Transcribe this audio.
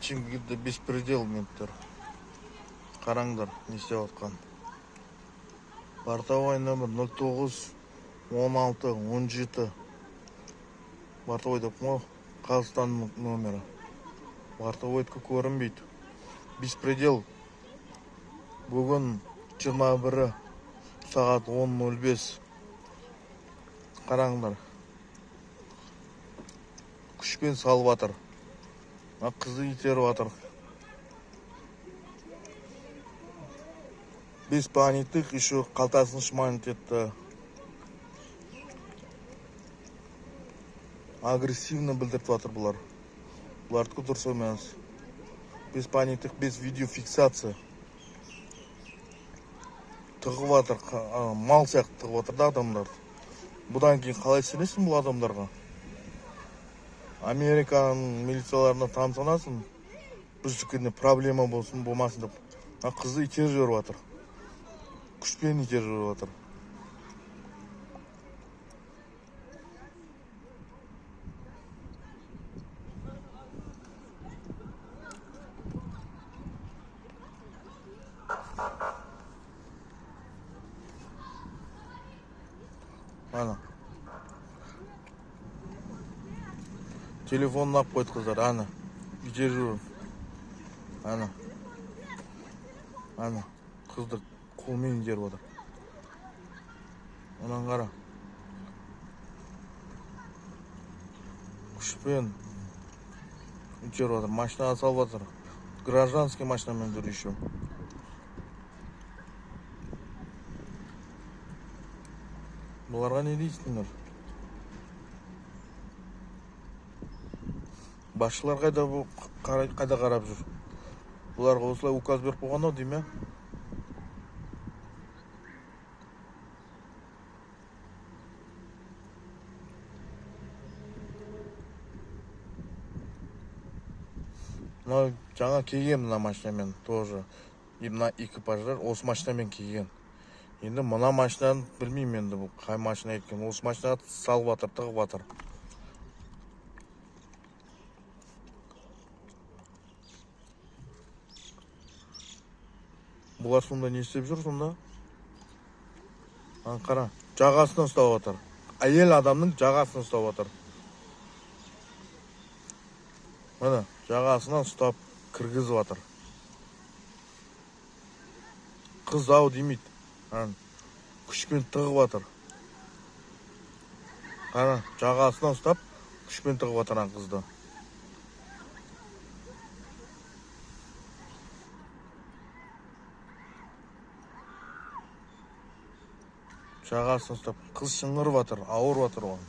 Ченгиде беспредел менттер. Қараңдар, не істеп отқан. Бортовой номер 09 16 17. Бортовой деп қой, Қазақстанның номері. Бортовойдікі көрінбейді. Беспредел. Бүгін 21 сағат 10:05. Қараңдар. Күшпен салып жатыр. Қызды итеріп жатыр. Без понятых еще қалтасын шманит етті. Агрессивно білдіріп жатыр бұлар. Бұлардікі дұрыс емес. Без понятых, без видеофиксация. Тығып жатыр, мал сияқты тығып жатыр да адамдар. Бұдан кейін қалай сенесің бұл адамдарға? Американың милицияларына тамсанасың, біздікіне проблема болсын, болмасын деп. Қызды итеріп жіберіп жатыр. Күшпен итеріп жіберіп жатыр. Ана. Телефонын алып қойды қыздар, ана. Итеріп жүр. Ана. Ана. Қызды қолмен итеріп жатыр. Онан қара. Күшпен итеріп жатыр. Машинаға салып жатыр. Гражданский машинамен жүр еще. Бұларға не дейсіңдер? Басшылар қайда қарап жүр? Бұларға осылай указ беріп қойған ау дейм, Мына жаңа келген мына машинамен тоже. И мына экипаждар осы машинамен келген. Енді мына машинаны білмеймін енді бұл қай машина екен. Осы машинаға салып жатыр, тығып жатыр. Бұлар сонда не істеп жүр сонда? Қара, жағасынан ұстап жатыр. Әйел адамның жағасынан ұстап жатыр. Мына жағасынан ұстап кіргізіп жатыр. Қыз ау демейді. Күшпен тығып жатыр. Қара, жағасынан ұстап күшпен тығып жатыр қызды. Жағасын ұстап, қыз шыңғырып жатыр, ауырып жатыр оған.